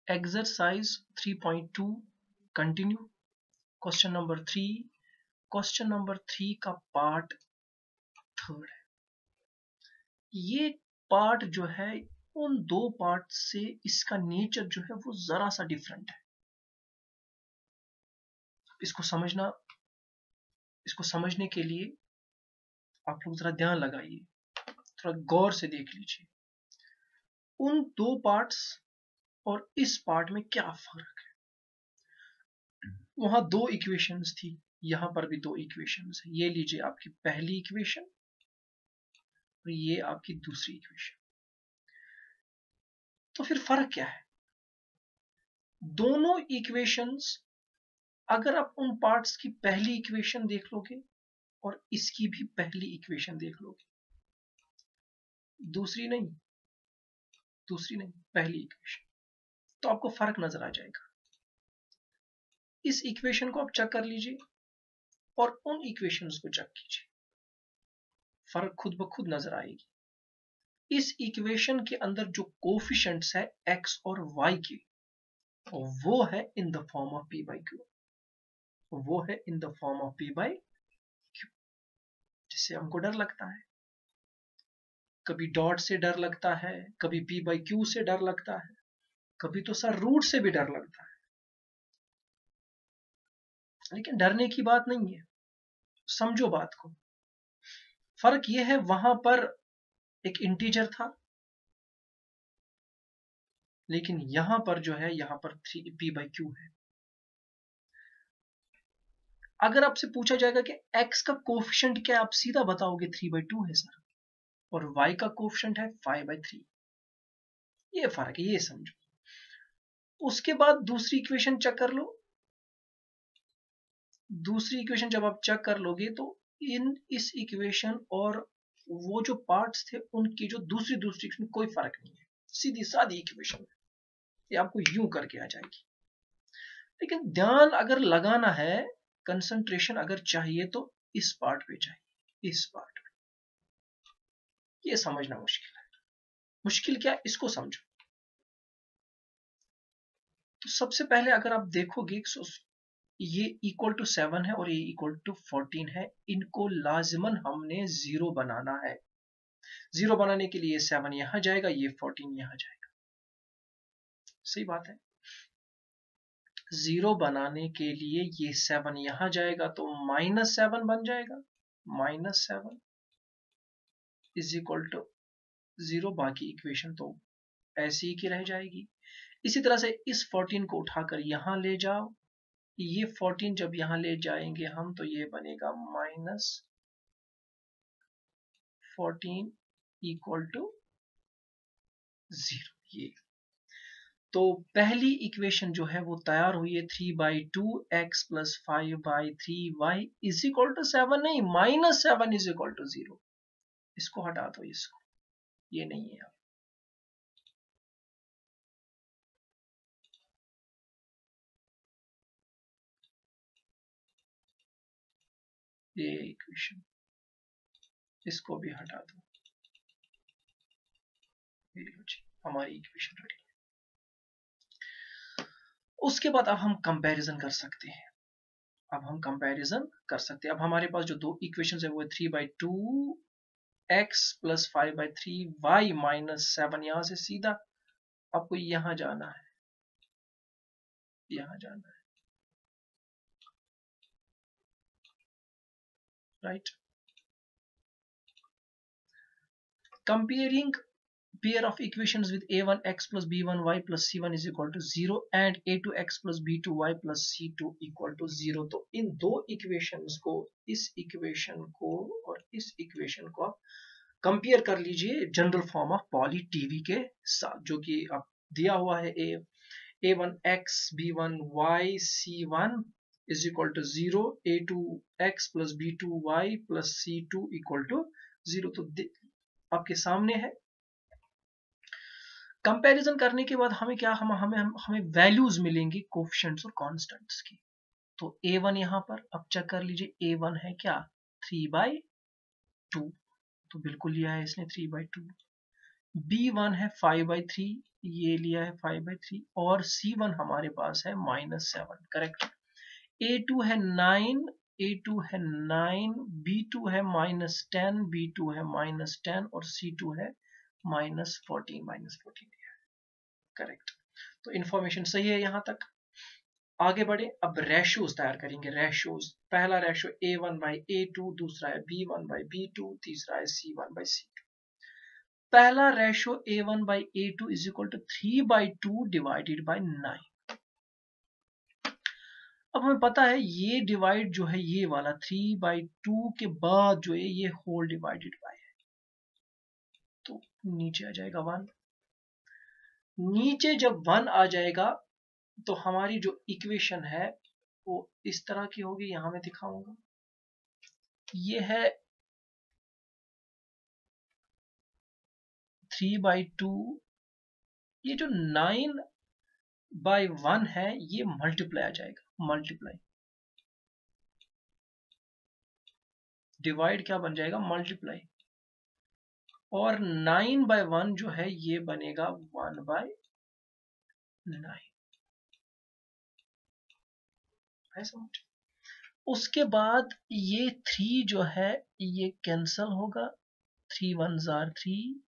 Exercise 3.2 continue. Question number 3, question number 3 का part 3 है। ये पार्ट जो है उन दो पार्ट से इसका नेचर जो है वो जरा सा डिफरेंट है। इसको समझने के लिए आप लोग जरा ध्यान लगाइए, थोड़ा गौर से देख लीजिए उन दो पार्ट्स और इस पार्ट में क्या फर्क है। वहां दो इक्वेशंस थी, यहां पर भी दो इक्वेशंस है। ये लीजिए आपकी पहली इक्वेशन और ये आपकी दूसरी इक्वेशन। तो फिर फर्क क्या है? दोनों इक्वेशंस, अगर आप उन पार्ट्स की पहली इक्वेशन देख लोगे और इसकी भी पहली इक्वेशन देख लोगे, दूसरी नहीं पहली इक्वेशन, तो आपको फर्क नजर आ जाएगा। इस इक्वेशन को आप चेक कर लीजिए और उन इक्वेशंस को चेक कीजिए, फर्क खुद ब खुद नजर आएगी। इस इक्वेशन के अंदर जो कोफिशिएंट्स है x और y के, वो है in the form of p by q, वो है in the form of p by q। जिससे हमको डर लगता है, कभी डॉट से डर लगता है, कभी p by q से डर लगता है, कभी तो सर रूट से भी डर लगता है। लेकिन डरने की बात नहीं है, समझो बात को। फर्क यह है, वहां पर एक इंटीजर था, लेकिन यहां पर जो है, यहां पर p by q है। अगर आपसे पूछा जाएगा कि x का कोफिशिएंट क्या, आप सीधा बताओगे 3/2 है सर, और y का कोफिशिएंट है 5/3। ये फर्क है, ये समझो। उसके बाद दूसरी इक्वेशन चेक कर लो। दूसरी इक्वेशन जब आप चेक कर लोगे तो इस इक्वेशन और वो जो पार्ट्स थे उनकी जो दूसरी इक्वेशन कोई फर्क नहीं है, सीधी सादी इक्वेशन है, ये आपको यूं करके आ जाएगी। लेकिन ध्यान अगर लगाना है, कंसंट्रेशन अगर चाहिए तो इस पार्ट पे चाहिए, इस पार्ट पे। ये समझना मुश्किल है। मुश्किल क्या, इसको समझो। तो सबसे पहले अगर आप देखोगे, ये इक्वल टू 7 है और ये इक्वल टू 14 है। इनको लाजिमन हमने 0 बनाना है। 0 बनाने के लिए 7 यहां जाएगा, ये 14 यहां जाएगा। सही बात है। 0 बनाने के लिए ये 7 यहां जाएगा तो -7 बन जाएगा। -7 इज इक्वल टू 0। बाकी इक्वेशन तो ऐसी ही की रह जाएगी। इसी तरह से इस 14 को उठाकर यहां ले जाओ, ये 14 जब यहां ले जाएंगे हम तो ये बनेगा -14 इक्वल टू 0। ये तो पहली इक्वेशन जो है वो तैयार हुई है, 3/2x + 5/3y is equal to 7 नहीं, -7 इज इक्वल टू 0। इसको हटा दो, इसको, ये नहीं है। ये इक्वेशन, इसको भी हटा दो। ये लो जी, हमारी इक्वेशन रेडी। उसके बाद अब हम कंपैरिजन कर सकते हैं। अब हमारे पास जो दो इक्वेशंस है वो है 3/2x + 5/3y -7। यहां से सीधा आपको यहां जाना है, यहां जाना है, right. Comparing pair of equations with a1x + b1y + c1 is equal to 0 and a2x + b2y + c2 equal to 0। तो इन दो इक्वेशंस को, इस इक्वेशन को और इस इक्वेशन को कंपेयर कर लीजिए general form of poly TV के साथ, जो कि अब दिया हुआ है। a1x b1y c1 is equal to 0, a2x + b2y + c2 equal to 0। तो आपके सामने है। कंपैरिजन करने के बाद हमें क्या, हमें वैल्यूज मिलेंगी कोफिशिएंट्स और कांस्टेंट्स की। तो a1 यहां पर अब चेक कर लीजिए, a1 है क्या, 3/2, तो बिल्कुल लिया है इसने 3/2। B1 है 5/3, ये लिया है 5/3, और C1 हमारे पास है -7, करेक्ट। A2 है 9, A2 है 9, B2 है -10, B2 है -10, और C2 है -14 करेक्ट। तो इंफॉर्मेशन सही है यहां तक। आगे बढ़े, अब रेशियोज तैयार करेंगे। रेशियोज, पहला रेशियो A1/A2, दूसरा है B1/B2, तीसरा है C1/C2। पहला ratio A1/A2 is equal to 3/2 divided by 9। अब हमें पता है ये डिवाइड जो है ये वाला 3/2 के बाद जो है ये होल डिवाइडेड बाय है, तो नीचे आ जाएगा 1। नीचे जब 1 आ जाएगा तो हमारी जो इक्वेशन है वो इस तरह की होगी, यहां मैं दिखाऊंगा। ये है 3/2, ये जो 9/1 है ये मल्टीप्लाई आ जाएगा, मल्टीप्लाई, डिवाइड क्या बन जाएगा, मल्टीप्लाई, और 9/1 जो है ये बनेगा 1/9। है समझ? उसके बाद ये 3 जो है ये कैंसल होगा, 3 1s are 3,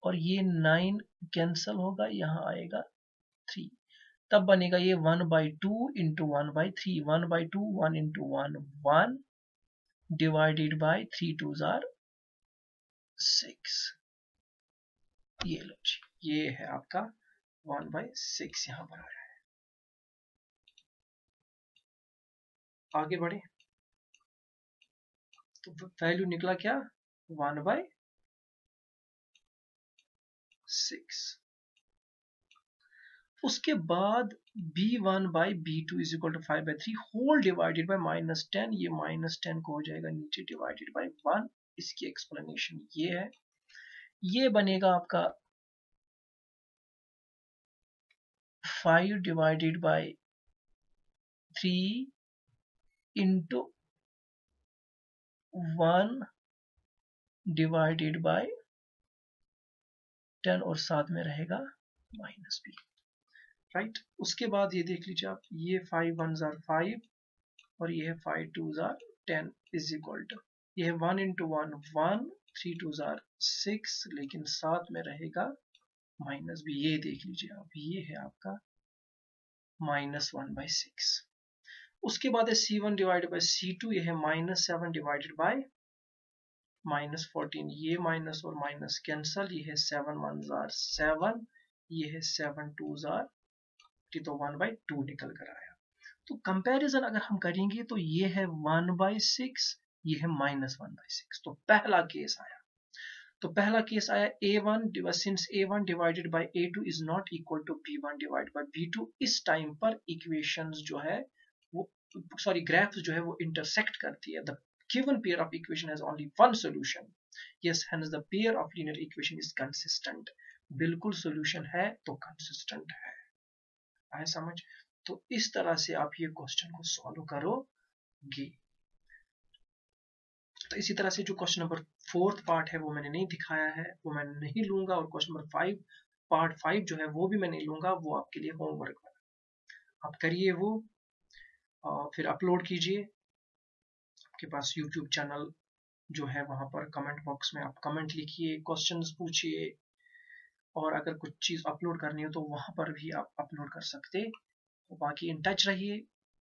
और ये 9 कैंसल होगा, यहाँ आएगा 3, तब बनेगा ये 1/2 into 1/3, 1/2, 1 into 1 1 divided by 3 2s are 6। ये लो जी, ये है आपका 1/6 यहां पर आ रहा है। आगे बढ़े, तो वैल्यू निकला क्या, 1/6। उसके बाद B1/B2 is equal to 5/3 whole divided by -10, ये -10 को हो जाएगा नीचे डिवाइडेड बाय 1। इसकी एक्सप्लेनेशन ये है, ये बनेगा आपका 5 divided by 3 into 1 divided by 10, और साथ में रहेगा -b, राइट। उसके बाद ये देख लीजिए आप, ये 5 1s are 5, और ये है 5 2s are 10 is equal to, ये है 1 इंटू 1 1, 3 2s are 6, लेकिन साथ में रहेगा -b, ये देख लीजिए आप, ये है आपका -1/6। उसके बाद है C1 डिवाइडेड बाय C2, ये है -7 डिवाइडेड बाय -14, ये माइनस और माइनस कैंसल, ये है 7 1s are 7, ये है 7 2s are, तो 1/2 निकल कर आया। तो कंपैरिजन अगर हम करेंगे तो ये है 1/6, ये है -1/6। तो पहला केस आया, तो पहला केस आया A1, since A1 divided by A2 is not equal to B1 divided by B2, इस टाइम पर इक्वेशंस जो है वो, सॉरी ग्राफ्स जो है वो इंटरसेक्ट करती है। The given pair of equation has only one solution, yes, hence the pair of linear equation is consistent। बिल्कुल solution है तो consistent है, आए समझ? तो इस तरह से आप ये क्वेश्चन को सॉल्व करोगे। तो इसी तरह से जो क्वेश्चन नंबर 4th पार्ट है वो मैंने नहीं दिखाया है, वो मैं नहीं लूंगा, और क्वेश्चन नंबर 5 पार्ट 5 जो है वो भी मैं नहीं लूंगा, वो आपके लिए होमवर्क है, आप करिए वो, फिर अपलोड कीजिए। आपके पास यूट्यूब चैनल जो है वहां पर कमेंट बॉक्स में आप कमेंट लिखिए, क्वेश्चंस पूछिए, और अगर कुछ चीज अपलोड करनी हो तो वहां पर भी आप अपलोड कर सकते। तो बाकी इन टच रहिए,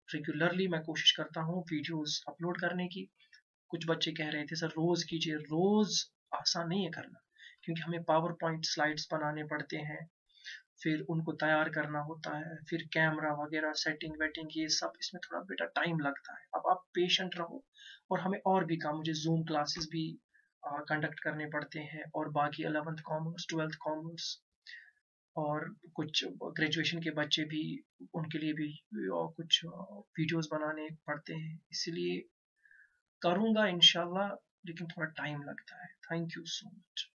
रेगुलरली मैं कोशिश करता हूँ वीडियोस अपलोड करने की। कुछ बच्चे कह रहे थे सर रोज कीजिए, रोज आसान नहीं है करना, क्योंकि हमें पावर पॉइंट स्लाइड्स बनाने पड़ते हैं, फिर उनको तैयार करना होता है, फिर कैमरा वगैरह सेटिंग वेटिंग ये सब, इसमें थोड़ा बेटा टाइम लगता है। अब आप पेशेंट रहो, और हमें और भी काम, मुझे जूम क्लासेस भी कंडक्ट करने पड़ते हैं, और बाकी 11th कॉमर्स 12th कॉमर्स और कुछ ग्रेजुएशन के बच्चे भी, उनके लिए भी कुछ वीडियोस बनाने पड़ते हैं, इसलिए करूँगा इंशाल्लाह, लेकिन थोड़ा टाइम लगता है। Thank you so much.